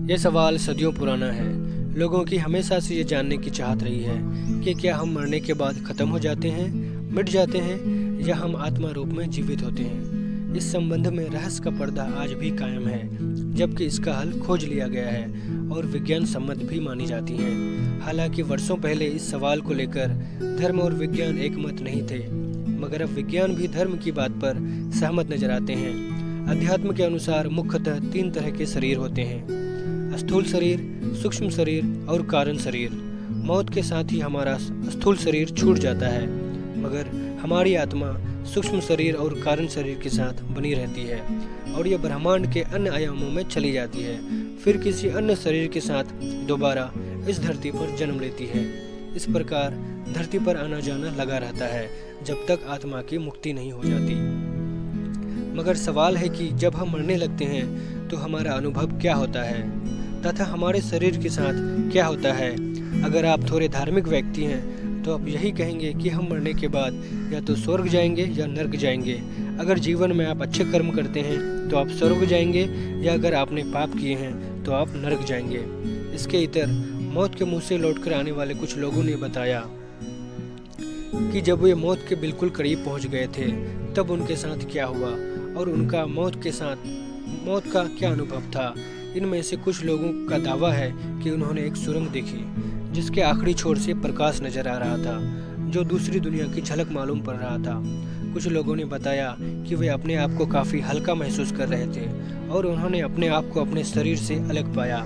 ये सवाल सदियों पुराना है। लोगों की हमेशा से ये जानने की चाहत रही है कि क्या हम मरने के बाद ख़त्म हो जाते हैं, मिट जाते हैं, या हम आत्मा रूप में जीवित होते हैं। इस संबंध में रहस्य का पर्दा आज भी कायम है, जबकि इसका हल खोज लिया गया है और विज्ञान सम्मत भी मानी जाती है। हालांकि वर्षों पहले इस सवाल को लेकर धर्म और विज्ञान एक मत नहीं थे, मगर अब विज्ञान भी धर्म की बात पर सहमत नजर आते हैं। अध्यात्म के अनुसार मुख्यतः 3 तरह के शरीर होते हैं: स्थूल शरीर, सूक्ष्म शरीर और कारण शरीर। मौत के साथ ही हमारा स्थूल शरीर छूट जाता है, मगर हमारी आत्मा सूक्ष्म शरीर और कारण शरीर के साथ बनी रहती है और यह ब्रह्मांड के अन्य आयामों में चली जाती है, फिर किसी अन्य शरीर के साथ दोबारा इस धरती पर जन्म लेती है। इस प्रकार धरती पर आना जाना लगा रहता है जब तक आत्मा की मुक्ति नहीं हो जाती। मगर सवाल है कि जब हम मरने लगते हैं तो हमारा अनुभव क्या होता है तथा हमारे शरीर के साथ क्या होता है। अगर आप थोड़े धार्मिक व्यक्ति हैं तो आप यही कहेंगे कि हम मरने के बाद या तो स्वर्ग जाएंगे या नर्क जाएंगे। अगर जीवन में आप अच्छे कर्म करते हैं तो आप स्वर्ग जाएंगे, या अगर आपने पाप किए हैं तो आप नर्क जाएंगे। इसके इतर मौत के मुंह से लौटकर आने वाले कुछ लोगों ने बताया कि जब वे मौत के बिल्कुल करीब पहुंच गए थे तब उनके साथ क्या हुआ और उनका मौत का क्या अनुभव था। इनमें से कुछ लोगों का दावा है कि उन्होंने एक सुरंग देखी जिसके आखिरी छोर से प्रकाश नजर आ रहा था, जो दूसरी दुनिया की झलक मालूम पड़ रहा था। कुछ लोगों ने बताया कि वे अपने आप को काफी हल्का महसूस कर रहे थे और उन्होंने अपने आप को अपने शरीर से अलग पाया।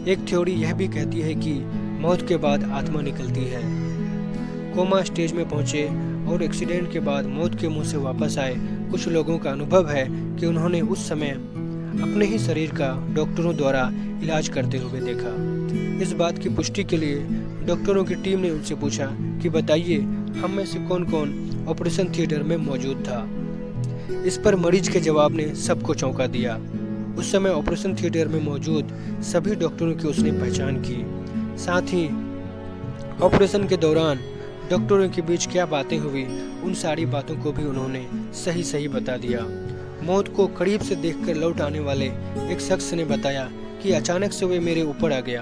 एक थ्योरी यह भी कहती है कि मौत के बाद आत्मा निकलती है। कोमा स्टेज में पहुंचे और एक्सीडेंट के बाद मौत के मुंह से वापस आए कुछ लोगों का अनुभव है कि उन्होंने उस समय अपने ही शरीर का डॉक्टरों द्वारा इलाज करते हुए देखा। इस बात की पुष्टि के लिए डॉक्टरों की टीम ने उनसे पूछा कि बताइए, हम में से कौन कौन ऑपरेशन थिएटर में मौजूद था। इस पर मरीज के जवाब ने सबको चौंका दिया। उस समय ऑपरेशन थिएटर में मौजूद सभी डॉक्टरों की उसने पहचान की। साथ ही ऑपरेशन के दौरान डॉक्टरों के बीच क्या बातें हुई, उन सारी बातों को भी उन्होंने सही सही बता दिया। मौत को करीब से देखकर लौट आने वाले एक शख्स ने बताया कि अचानक से वे मेरे ऊपर आ गया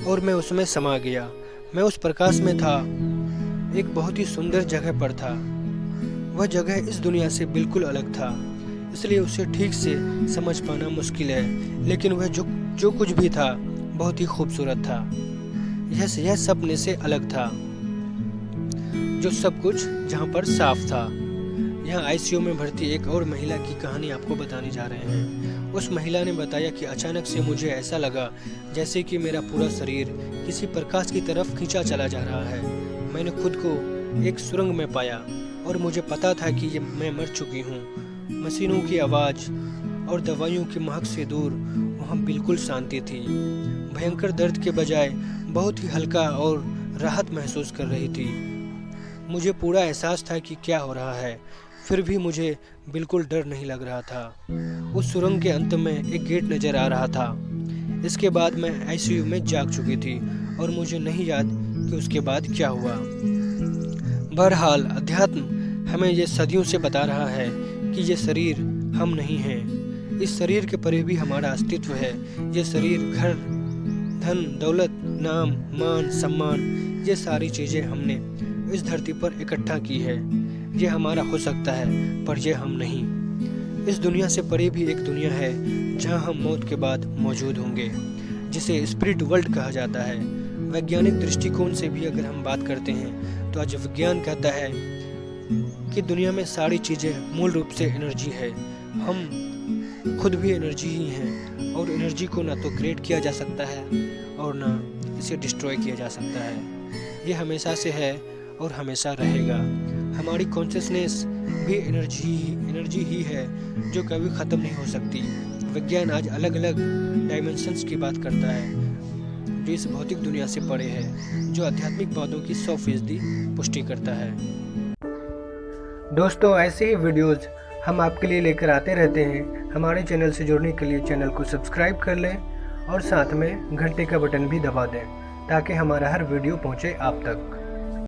और मैं उसमें समा गया। मैं उस प्रकाश में था, एक बहुत ही सुंदर जगह पर था। वह जगह इस दुनिया से बिल्कुल अलग था, इसलिए उसे ठीक से समझ पाना मुश्किल है, लेकिन वह जो कुछ भी था बहुत ही खूबसूरत था। यह सपने से अलग था, जो सब कुछ जहाँ पर साफ था। यहाँ आईसीयू में भर्ती एक और महिला की कहानी आपको बताने जा रहे हैं। उस महिला ने बताया कि अचानक से मुझे ऐसा लगा जैसे कि मेरा पूरा शरीर किसी प्रकाश की तरफ खींचा चला जा रहा है। मैंने खुद को एक सुरंग में पाया और मुझे पता था कि मैं मर चुकी हूँ। मशीनों की आवाज़ और दवाइयों की महक से दूर वहाँ बिल्कुल शांति थी। भयंकर दर्द के बजाय बहुत ही हल्का और राहत महसूस कर रही थी। मुझे पूरा एहसास था कि क्या हो रहा है, फिर भी मुझे बिल्कुल डर नहीं लग रहा था। उस सुरंग के अंत में एक गेट नजर आ रहा था। इसके बाद मैं आईसीयू में जाग चुकी थी और मुझे नहीं याद कि उसके बाद क्या हुआ। बहरहाल अध्यात्म हमें ये सदियों से बता रहा है कि ये शरीर हम नहीं हैं। इस शरीर के परे भी हमारा अस्तित्व है। ये शरीर, घर, धन, दौलत, नाम, मान, सम्मान, ये सारी चीज़ें हमने इस धरती पर इकट्ठा की है। ये हमारा हो सकता है, पर ये हम नहीं। इस दुनिया से परे भी एक दुनिया है जहाँ हम मौत के बाद मौजूद होंगे, जिसे स्पिरिट वर्ल्ड कहा जाता है। वैज्ञानिक दृष्टिकोण से भी अगर हम बात करते हैं तो आज विज्ञान कहता है कि दुनिया में सारी चीज़ें मूल रूप से एनर्जी है। हम खुद भी एनर्जी ही हैं और एनर्जी को ना तो क्रिएट किया जा सकता है और ना इसे डिस्ट्रॉय किया जा सकता है। ये हमेशा से है और हमेशा रहेगा। हमारी कॉन्शियसनेस भी एनर्जी ही है जो कभी ख़त्म नहीं हो सकती। विज्ञान आज अलग अलग डायमेंशंस की बात करता है जो इस भौतिक दुनिया से परे है, जो आध्यात्मिक बातों की 100% पुष्टि करता है। दोस्तों, ऐसे ही वीडियोज़ हम आपके लिए लेकर आते रहते हैं। हमारे चैनल से जुड़ने के लिए चैनल को सब्सक्राइब कर लें और साथ में घंटे का बटन भी दबा दें ताकि हमारा हर वीडियो पहुँचे आप तक।